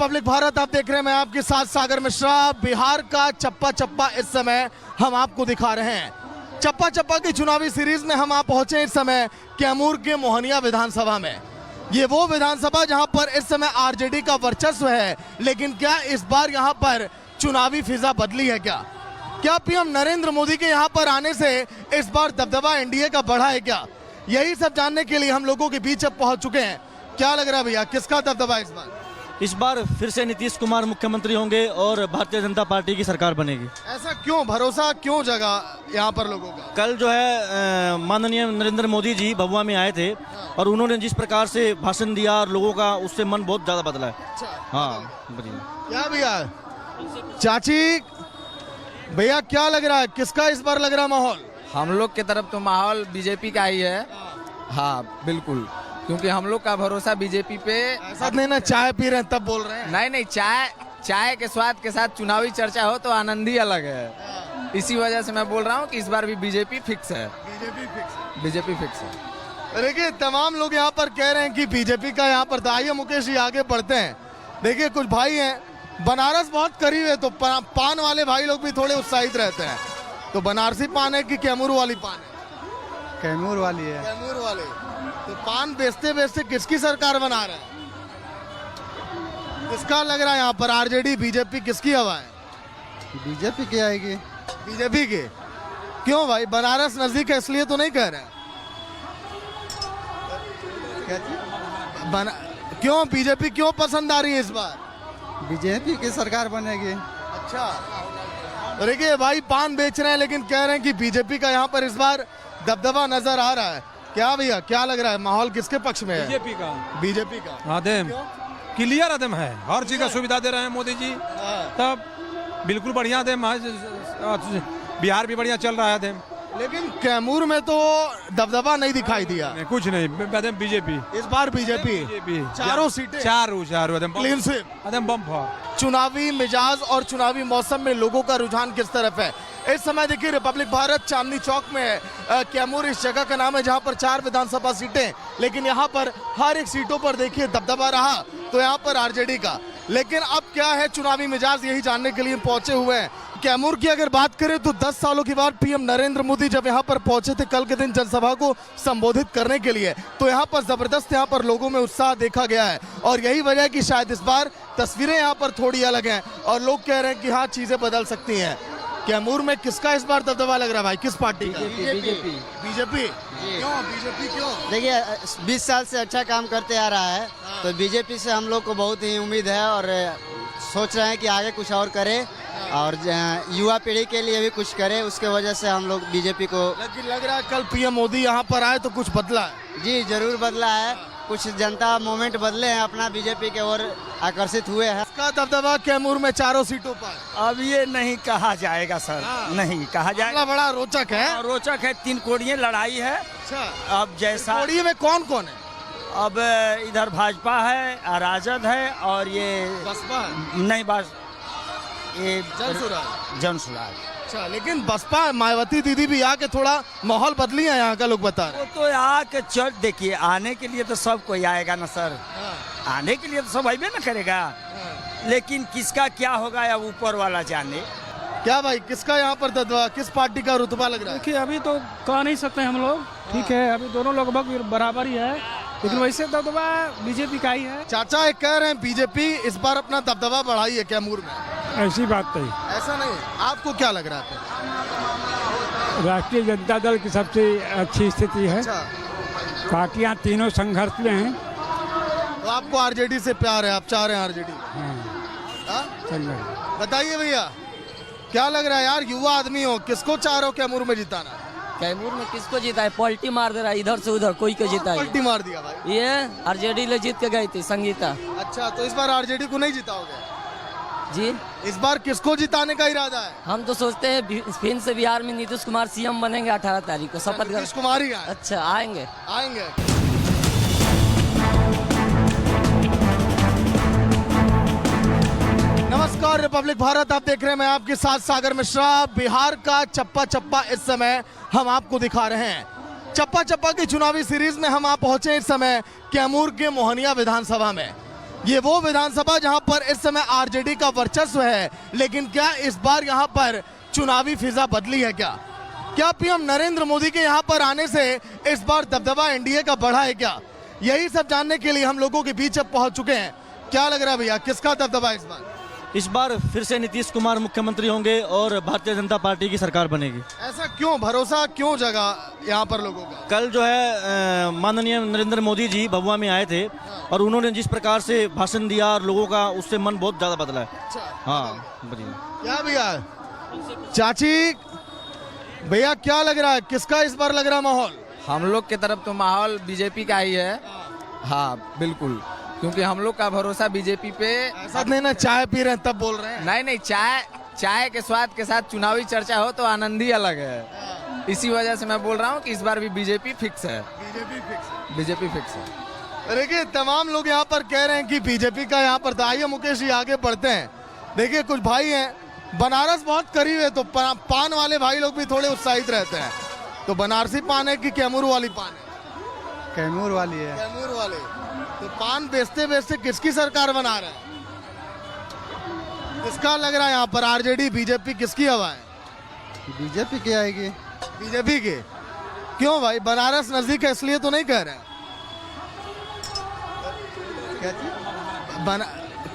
Republic Bharat आप देख रहे हैं, मैं आपके साथ सागर मिश्रा। बिहार का चप्पा चप्पा इस समय हम आपको दिखा रहे हैं। चप्पा चप्पा की चुनावी सीरीज में हम आप पहुंचे इस समय कैमूर के मोहनिया विधानसभा में। ये वो विधानसभा जहां पर इस समय आरजेडी का वर्चस्व है, लेकिन क्या इस बार यहां पर चुनावी फिजा बदली है? क्या पीएम नरेंद्र मोदी के यहां पर आने से इस बार दबदबा एनडीए का बढ़ा है क्या? यही सब जानने के लिए हम लोगों के बीच अब पहुंच चुके हैं। क्या लग रहा है भैया, किसका दबदबा इस बार? इस बार फिर से नीतीश कुमार मुख्यमंत्री होंगे और भारतीय जनता पार्टी की सरकार बनेगी। ऐसा क्यों, भरोसा क्यों जगा यहाँ पर लोगों का? कल जो है माननीय नरेंद्र मोदी जी भभुआ में आए थे और उन्होंने जिस प्रकार से भाषण दिया और लोगों का उससे मन बहुत ज्यादा बदला है। हाँ क्या भैया, चाची भैया क्या लग रहा है, किसका इस बार लग रहा है माहौल? हम लोग की तरफ तो माहौल बीजेपी का ही है। हाँ बिल्कुल, क्योंकि हम लोग का भरोसा बीजेपी पे। ऐसा नहीं ना चाय पी रहे हैं तब बोल रहे हैं। नहीं, चाय के स्वाद के साथ चुनावी चर्चा हो तो आनंद ही अलग है। इसी वजह से मैं बोल रहा हूँ कि इस बार भी बीजेपी फिक्स है। बीजेपी फिक्स है। देखिए तमाम लोग यहाँ पर कह रहे हैं कि बीजेपी का यहाँ पर। आइए मुकेश जी आगे बढ़ते हैं। देखिए कुछ भाई हैं, बनारस बहुत करीब है तो पान वाले भाई लोग भी थोड़े उत्साहित रहते हैं। तो बनारसी पान है कि कैमूर वाली पान है? कैमूर वाली है। कैमूर वाले। तो पान बेचते बेचते किसकी सरकार बना रहे हैं? किसका लग रहा है यहाँ पर, आरजेडी बीजेपी, किसकी हवा है? बीजेपी की आएगी। बीजेपी के? क्यों भाई, बनारस नजदीक है इसलिए तो नहीं कह रहे हैं? क्यों बीजेपी क्यों पसंद आ रही है इस बार? बीजेपी की सरकार बनेगी। अच्छा, देखिए भाई पान बेच रहे हैं लेकिन कह रहे हैं कि बीजेपी का यहाँ पर इस बार दबदबा नजर आ रहा है। क्या भैया क्या लग रहा है, माहौल किसके पक्ष में है? बीजेपी का। बीजेपी का आदम क्लियर आदम है, हर चीज का सुविधा दे रहे हैं मोदी जी। तब बिल्कुल बढ़िया आदम, बिहार भी बढ़िया चल रहा है आदम। लेकिन कैमूर में तो दबदबा नहीं दिखाई दिया। कुछ नहीं, बीजेपी इस बार बीजेपी चारों सीटें, चारों क्लीन स्वीप, आदम बम्पर। चुनावी मिजाज और चुनावी मौसम में लोगों का रुझान किस तरफ है इस समय? देखिए रिपब्लिक भारत चांदनी चौक में है। कैमूर इस जगह का नाम है जहां पर 4 विधानसभा सीटें, लेकिन यहां पर हर एक सीटों पर देखिए दबदबा रहा तो यहां पर आरजेडी का। लेकिन अब क्या है चुनावी मिजाज, यही जानने के लिए पहुंचे हुए हैं। कैमूर की अगर बात करें तो 10 सालों के बाद पीएम नरेंद्र मोदी जब यहां पर पहुंचे थे कल के दिन जनसभा को संबोधित करने के लिए, तो यहां पर जबरदस्त यहां पर लोगों में उत्साह देखा गया है। और यही वजह है कि शायद इस बार तस्वीरें यहां पर थोड़ी अलग हैं और लोग कह रहे हैं कि हाँ चीजें बदल सकती हैं। कैमूर में किसका इस बार दबदबा लग रहा है भाई, किस पार्टी का? बीजेपी। क्यों बीजेपी क्यों? देखिए 20 साल से अच्छा काम करते आ रहा है तो बीजेपी से हम लोग को बहुत ही उम्मीद है और सोच रहे हैं कि आगे कुछ और करे और युवा पीढ़ी के लिए भी कुछ करे। उसके वजह से हम लोग बीजेपी को। लेकिन लग रहा है कल पीएम मोदी यहाँ पर आए तो कुछ बदला है। जी जरूर बदला है, कुछ जनता मूवमेंट बदले हैं अपना, बीजेपी के ओर आकर्षित हुए हैं। इसका दबदबा कैमूर में चारों सीटों पर अब ये नहीं कहा जाएगा सर, नहीं कहा जाएगा। बड़ा रोचक है। रोचक है, 3 कोड़ियाँ लड़ाई है। अच्छा, अब जैसा कोड़िए में कौन कौन है? अब इधर भाजपा है, राजद है और ये बसपा नहीं, बस ये जनसुराज। अच्छा, लेकिन बसपा मायावती दीदी भी आके थोड़ा माहौल बदली है यहाँ का, लोग बता रहे वो तो आके चल, देखिए आने के लिए तो सब कोई आएगा ना सर, आने के लिए तो सब आइबे ना करेगा। लेकिन किसका क्या होगा अब ऊपर वाला जाने। क्या भाई किसका यहाँ पर दबदबा, किस पार्टी का रुतबा लग रहा है? देखिए अभी तो कह नहीं सकते हम लोग, ठीक है अभी दोनों लगभग बराबर ही है, लेकिन वैसे दबदबा बीजेपी का ही है। चाचा एक कह रहे हैं बीजेपी इस बार अपना दबदबा बढ़ाई है कैमूर में। ऐसी बात नहीं, ऐसा नहीं, आपको क्या लग रहा है? राष्ट्रीय जनता दल की सबसे अच्छी स्थिति है। अच्छा, पार्टियां तीनों संघर्ष में हैं। तो आपको आरजेडी से प्यार है, आप चाह रहे हैं आरजेडी? बताइए भैया क्या लग रहा है यार, युवा आदमी हो, किसको चाह रहे हो कैमूर में जिताना? कैमूर में किसको जीता है? पलटी मार दे रहा है इधर से उधर, कोई को जीता है। पलटी मार दिया भाई। ये आरजेडी ले जीत के गई थी संगीता। अच्छा, तो इस बार आरजेडी को नहीं जिताओगे? जी इस बार किसको जिताने का इरादा है? हम तो सोचते हैं फिर से बिहार में नीतीश कुमार सीएम बनेंगे 18 तारीख को, शपथ। नीतीश कुमार ही आए? अच्छा, आएंगे। नमस्कार रिपब्लिक भारत आप देख रहे हैं, मैं आपके साथ सागर मिश्रा। बिहार का चप्पा चप्पा इस समय हम आपको दिखा रहे हैं। चप्पा चप्पा की चुनावी सीरीज में हम आप पहुंचे इस समय कैमूर के मोहनिया विधानसभा में। ये वो विधानसभा जहां पर इस समय आरजेडी का वर्चस्व है, लेकिन क्या इस बार यहां पर चुनावी फिजा बदली है क्या पीएम नरेंद्र मोदी के यहां पर आने से इस बार दबदबा एनडीए का बढ़ा है क्या? यही सब जानने के लिए हम लोगों के बीच अब पहुंच चुके हैं। क्या लग रहा है भैया, किसका दबदबा इस बार? इस बार फिर से नीतीश कुमार मुख्यमंत्री होंगे और भारतीय जनता पार्टी की सरकार बनेगी। ऐसा क्यों, भरोसा क्यों जगा यहाँ पर लोगों का? कल जो है माननीय नरेंद्र मोदी जी भभुआ में आए थे और उन्होंने जिस प्रकार से भाषण दिया और लोगों का उससे मन बहुत ज्यादा बदला है। हाँ बढ़िया। क्या भैया, चाची भैया क्या लग रहा है, किसका इस बार लग रहा है माहौल? हम लोग की तरफ तो माहौल बीजेपी का ही है। हाँ बिल्कुल, क्योंकि हम लोग का भरोसा बीजेपी पे। ऐसा नहीं ना चाय पी रहे हैं तब बोल रहे हैं। नहीं, चाय के स्वाद के साथ चुनावी चर्चा हो तो आनंद ही अलग है। इसी वजह से मैं बोल रहा हूँ कि इस बार भी बीजेपी फिक्स है। बीजेपी फिक्स है। देखिए तमाम लोग यहाँ पर कह रहे हैं कि बीजेपी का यहाँ पर। आइए मुकेश जी आगे बढ़ते हैं। देखिए कुछ भाई हैं, बनारस बहुत करीब है तो पान वाले भाई लोग भी थोड़े उत्साहित रहते हैं। तो बनारसी पान है कि कैमूर वाली पान है? कैमूर वाली है। कैमूर वाले। तो पान बेचते बेचते किसकी सरकार बना रहे हैं? किसका लग रहा है यहाँ पर, आरजेडी बीजेपी, किसकी हवा है? बीजेपी की आएगी। बीजेपी के? क्यों भाई, बनारस नजदीक है इसलिए तो नहीं कह रहे हैं? क्या चीज?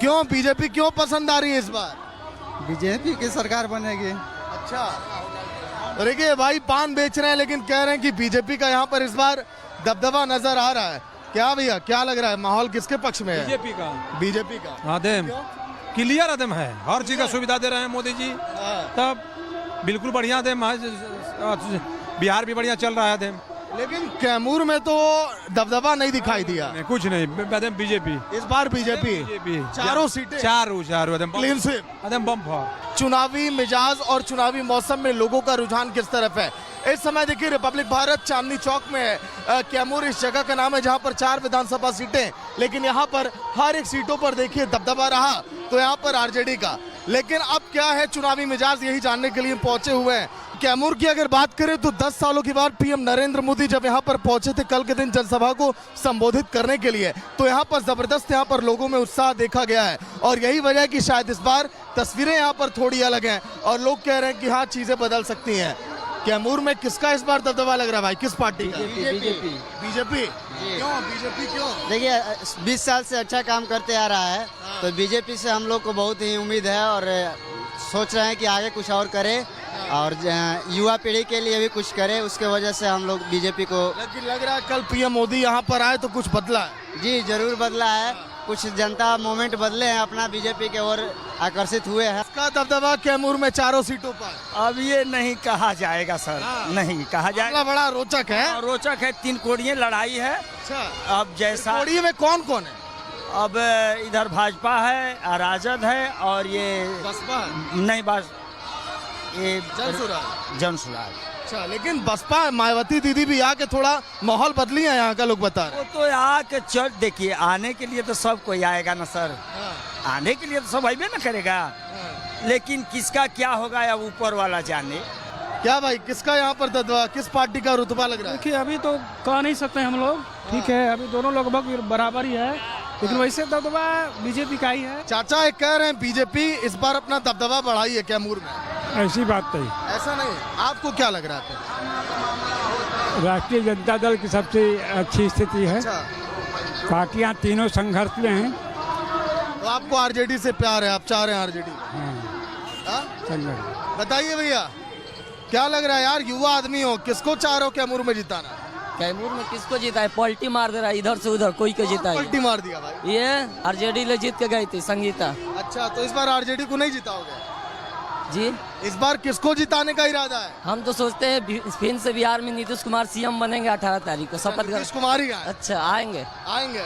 क्यों बीजेपी क्यों पसंद आ रही है इस बार? बीजेपी की सरकार बनेगी। अच्छा, देखिए भाई पान बेच रहे हैं लेकिन कह रहे हैं कि बीजेपी का यहाँ पर इस बार दबदबा नजर आ रहा है। क्या भैया क्या लग रहा है, माहौल किसके पक्ष में है? बीजेपी का। बीजेपी का। हाँ देम क्लियर आदम है, हर चीज का सुविधा दे रहे हैं मोदी जी। तब बिल्कुल बढ़िया देम, बिहार भी बढ़िया चल रहा है देम। लेकिन कैमूर में तो दबदबा नहीं दिखाई दिया। नहीं, कुछ नहीं, बीजेपी इस बार बीजेपी चारों सीटें, चारों क्लीन स्वीप, बम। चुनावी मिजाज और चुनावी मौसम में लोगों का रुझान किस तरफ है? इस समय देखिए रिपब्लिक भारत चांदनी चौक में है। कैमूर इस जगह का नाम है जहां पर 4 विधानसभा सीटें, लेकिन यहां पर हर एक सीटों पर देखिए दबदबा रहा तो यहां पर आरजेडी का। लेकिन अब क्या है चुनावी मिजाज, यही जानने के लिए पहुंचे हुए हैं। कैमूर की अगर बात करें तो 10 सालों के बाद पीएम नरेंद्र मोदी जब यहां पर पहुंचे थे कल के दिन जनसभा को संबोधित करने के लिए, तो यहां पर जबरदस्त यहां पर लोगों में उत्साह देखा गया है। और यही वजह है कि शायद इस बार तस्वीरें यहां पर थोड़ी अलग हैं और लोग कह रहे हैं कि हाँ चीजें बदल सकती हैं। कैमूर में किसका इस बार दबदबा लग रहा है भाई, किस पार्टी का? बीजेपी। क्यों बीजेपी क्यों? देखिए 20 साल से अच्छा काम करते आ रहा है तो बीजेपी से हम लोग को बहुत ही उम्मीद है और सोच रहे हैं कि आगे कुछ और करे और युवा पीढ़ी के लिए भी कुछ करे, उसके वजह से हम लोग बीजेपी को। लेकिन लग रहा है कल पीएम मोदी यहाँ पर आए तो कुछ बदला है। जी जरूर बदला है, कुछ जनता मूवमेंट बदले हैं, अपना बीजेपी के ओर आकर्षित हुए हैं। इसका दबदबा कैमूर में चारों सीटों पर अब ये नहीं कहा जाएगा सर, नहीं कहा जाएगा। बड़ा रोचक है। रोचक है, 3 कोणीय लड़ाई है। अच्छा, अब जैसा कोड़िए में कौन कौन है? अब इधर भाजपा है, राजद है और ये बसपा नहीं बस ये जनसुराज। अच्छा, लेकिन बसपा मायावती दीदी भी आके थोड़ा माहौल बदली है यहाँ का, लोग बता रहे वो तो आके चल, देखिए आने के लिए तो सब कोई आएगा ना सर, आने के लिए तो सब आइबे ना करेगा, लेकिन किसका क्या होगा या ऊपर वाला जाने। क्या भाई किसका यहाँ पर दबदबा, किस पार्टी का रुतबा लग रहा है? देखिए अभी तो कह नहीं सकते हम लोग, ठीक है, अभी दोनों लगभग बराबर ही है, लेकिन वैसे दबदबा बीजेपी का ही है। चाचा एक कह रहे हैं बीजेपी इस बार अपना दबदबा बढ़ाई है कैमूर में। ऐसी बात नहीं, ऐसा नहीं, आपको क्या लग रहा है? राष्ट्रीय जनता दल की सबसे अच्छी स्थिति है। पार्टियां तीनों संघर्ष में हैं। तो आपको आरजेडी से प्यार है, आप चाह रहे हैं आरजेडी? बताइए भैया क्या लग रहा है यार, युवा आदमी हो, किसको चाह रहे हो कैमूर में जिताना? कैमूर में किसको जीता है? पलटी मार दे रहा है इधर से उधर, कोई को जीता है। पलटी मार दिया भाई। ये आरजेडी ले जीत के गई थी संगीता अच्छा, तो इस बार आरजेडी को नहीं जिताओगे जी? इस बार किसको जिताने का इरादा है? हम तो सोचते हैं फिर से बिहार में नीतीश कुमार सीएम बनेंगे 18 तारीख को शपथ। नीतीश कुमार ही आए? अच्छा आएंगे। आएंगे।